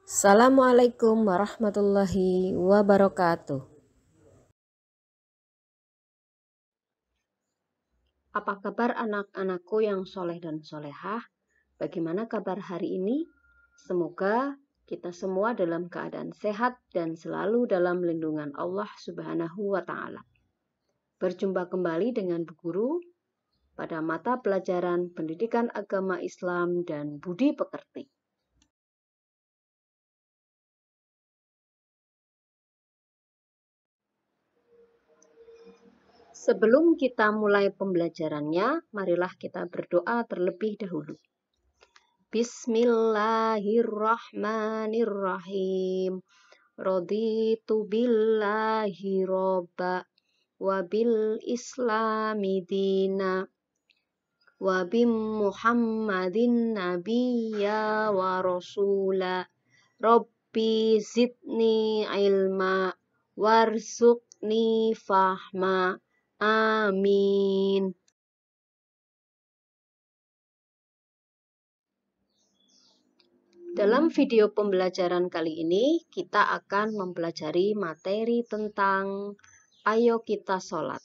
Assalamualaikum warahmatullahi wabarakatuh. Apa kabar anak-anakku yang soleh dan solehah? Bagaimana kabar hari ini? Semoga kita semua dalam keadaan sehat dan selalu dalam lindungan Allah Subhanahu wa Ta'ala. Berjumpa kembali dengan Bu Guru pada mata pelajaran Pendidikan Agama Islam dan Budi Pekerti. Sebelum kita mulai pembelajarannya, marilah kita berdoa terlebih dahulu. Bismillahirrahmanirrahim. Raditu billahi robba wa bil islami dina wa bim muhammadin nabiyya wa rasula. Rabbi zidni ilma warzuqni fahma. Amin. Dalam video pembelajaran kali ini, kita akan mempelajari materi tentang Ayo Kita Sholat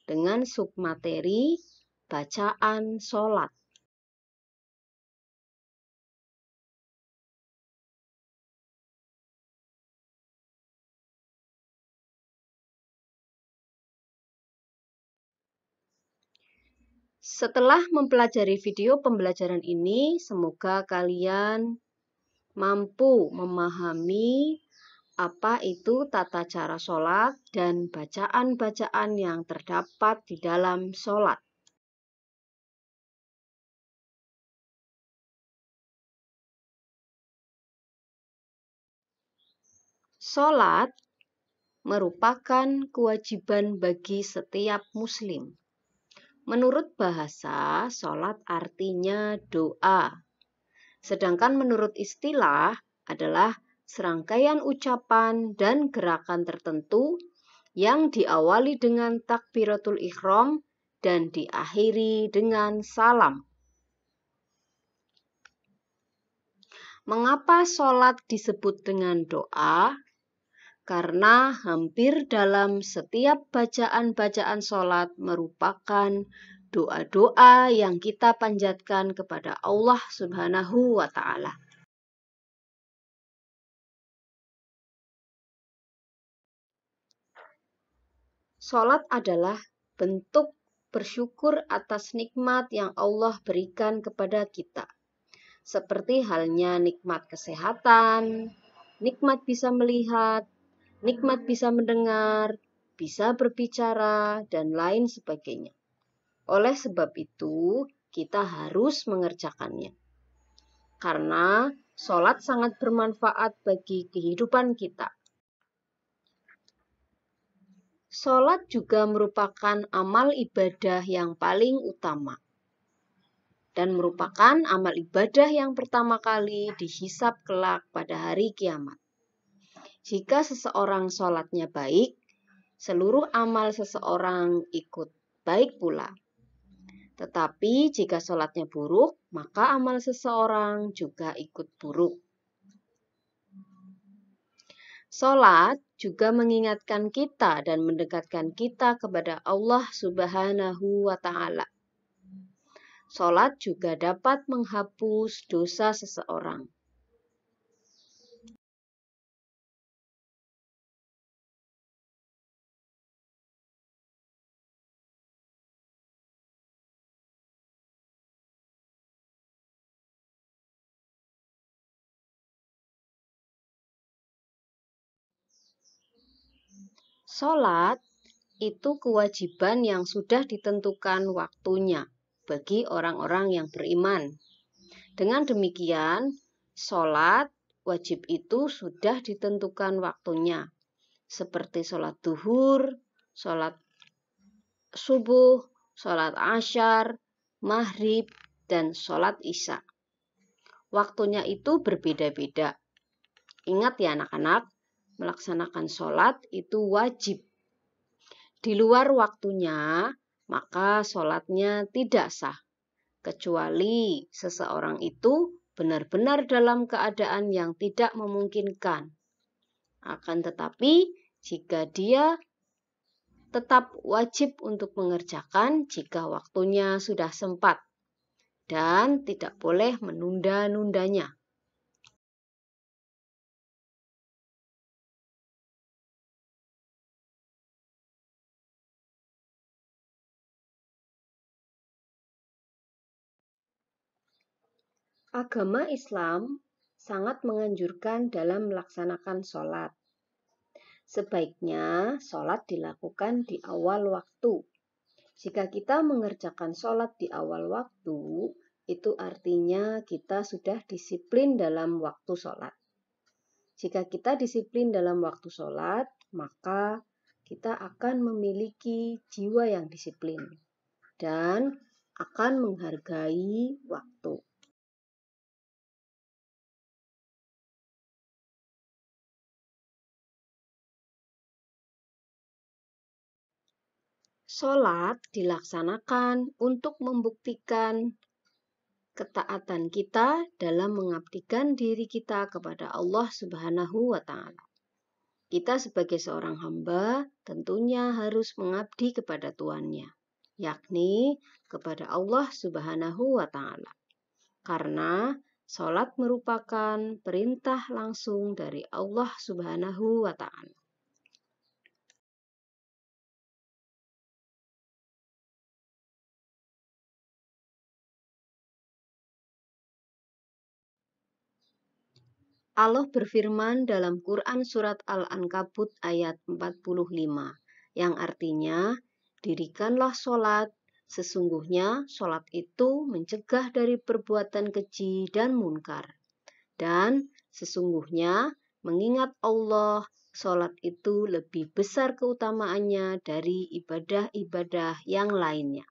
dengan submateri bacaan sholat. Setelah mempelajari video pembelajaran ini, semoga kalian mampu memahami apa itu tata cara sholat dan bacaan-bacaan yang terdapat di dalam sholat. Sholat merupakan kewajiban bagi setiap muslim. Menurut bahasa, sholat artinya doa. Sedangkan menurut istilah adalah serangkaian ucapan dan gerakan tertentu yang diawali dengan takbiratul ihram dan diakhiri dengan salam. Mengapa sholat disebut dengan doa? Karena hampir dalam setiap bacaan-bacaan sholat merupakan doa-doa yang kita panjatkan kepada Allah Subhanahu wa Ta'ala. Sholat adalah bentuk bersyukur atas nikmat yang Allah berikan kepada kita. Seperti halnya nikmat kesehatan, nikmat bisa melihat, nikmat bisa mendengar, bisa berbicara, dan lain sebagainya. Oleh sebab itu, kita harus mengerjakannya. Karena sholat sangat bermanfaat bagi kehidupan kita. Sholat juga merupakan amal ibadah yang paling utama. Dan merupakan amal ibadah yang pertama kali dihisab kelak pada hari kiamat. Jika seseorang sholatnya baik, seluruh amal seseorang ikut baik pula. Tetapi jika sholatnya buruk, maka amal seseorang juga ikut buruk. Sholat juga mengingatkan kita dan mendekatkan kita kepada Allah Subhanahu wa Ta'ala. Sholat juga dapat menghapus dosa seseorang. Sholat itu kewajiban yang sudah ditentukan waktunya bagi orang-orang yang beriman. Dengan demikian, sholat wajib itu sudah ditentukan waktunya, seperti sholat duhur, sholat subuh, sholat asyar, maghrib, dan sholat isya. Waktunya itu berbeda-beda. Ingat ya anak-anak, melaksanakan sholat itu wajib. Di luar waktunya, maka sholatnya tidak sah, kecuali seseorang itu benar-benar dalam keadaan yang tidak memungkinkan. Akan tetapi, jika dia tetap wajib untuk mengerjakan jika waktunya sudah sempat dan tidak boleh menunda-nundanya. Agama Islam sangat menganjurkan dalam melaksanakan sholat. Sebaiknya sholat dilakukan di awal waktu. Jika kita mengerjakan sholat di awal waktu, itu artinya kita sudah disiplin dalam waktu sholat. Jika kita disiplin dalam waktu sholat, maka kita akan memiliki jiwa yang disiplin dan akan menghargai waktu. Sholat dilaksanakan untuk membuktikan ketaatan kita dalam mengabdikan diri kita kepada Allah Subhanahu wa Ta'ala. Kita sebagai seorang hamba tentunya harus mengabdi kepada Tuhannya, yakni kepada Allah Subhanahu wa Ta'ala. Karena sholat merupakan perintah langsung dari Allah Subhanahu wa Ta'ala. Allah berfirman dalam Quran Surat Al-Ankabut ayat 45, yang artinya, dirikanlah sholat, sesungguhnya sholat itu mencegah dari perbuatan keji dan munkar. Dan sesungguhnya mengingat Allah, sholat itu lebih besar keutamaannya dari ibadah-ibadah yang lainnya.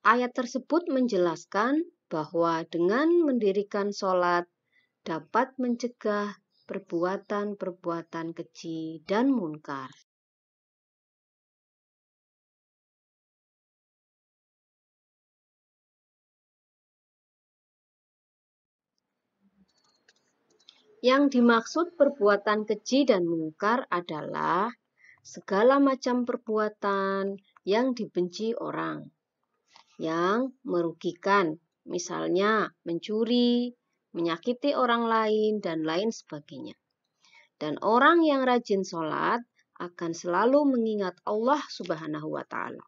Ayat tersebut menjelaskan bahwa dengan mendirikan sholat dapat mencegah perbuatan-perbuatan keji dan munkar. Yang dimaksud perbuatan keji dan munkar adalah segala macam perbuatan yang dibenci orang, yang merugikan, misalnya mencuri, menyakiti orang lain, dan lain sebagainya. Dan orang yang rajin sholat akan selalu mengingat Allah Subhanahu wa Ta'ala.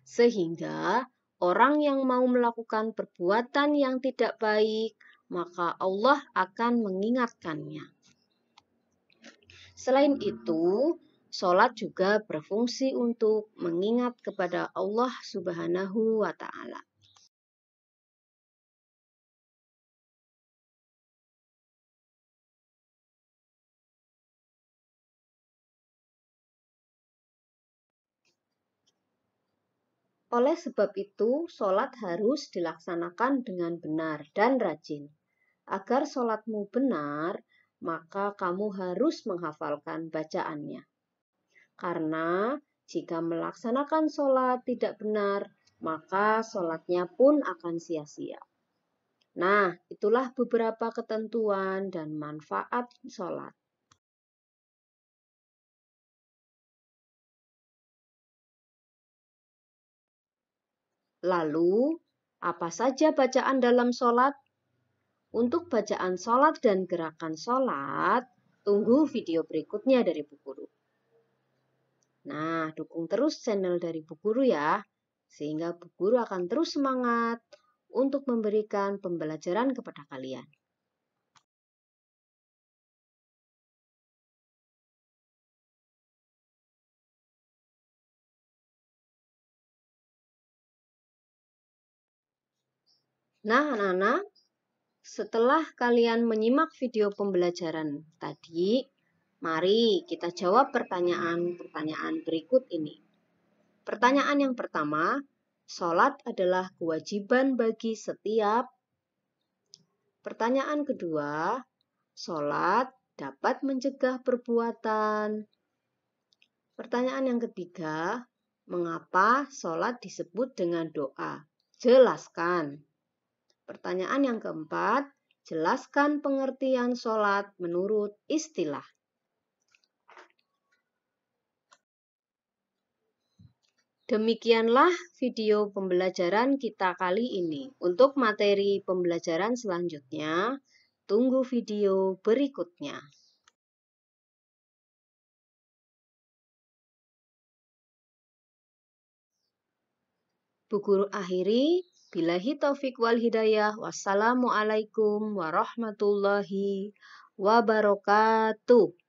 Sehingga orang yang mau melakukan perbuatan yang tidak baik, maka Allah akan mengingatkannya. Selain itu, sholat juga berfungsi untuk mengingat kepada Allah Subhanahu wa Ta'ala. Oleh sebab itu, sholat harus dilaksanakan dengan benar dan rajin. Agar sholatmu benar, maka kamu harus menghafalkan bacaannya. Karena jika melaksanakan sholat tidak benar, maka sholatnya pun akan sia-sia. Nah, itulah beberapa ketentuan dan manfaat sholat. Lalu, apa saja bacaan dalam sholat? Untuk bacaan sholat dan gerakan sholat, tunggu video berikutnya dari Bu Guru. Nah, dukung terus channel dari Bu Guru ya, sehingga Bu Guru akan terus semangat untuk memberikan pembelajaran kepada kalian. Nah, anak-anak, setelah kalian menyimak video pembelajaran tadi, mari kita jawab pertanyaan-pertanyaan berikut ini. Pertanyaan yang pertama, sholat adalah kewajiban bagi setiap. Pertanyaan kedua, sholat dapat mencegah perbuatan. Pertanyaan yang ketiga, mengapa sholat disebut dengan doa? Jelaskan. Pertanyaan yang keempat, jelaskan pengertian sholat menurut istilah. Demikianlah video pembelajaran kita kali ini. Untuk materi pembelajaran selanjutnya, tunggu video berikutnya. Bu Guru akhiri, billahi taufik wal hidayah. Wassalamualaikum warahmatullahi wabarakatuh.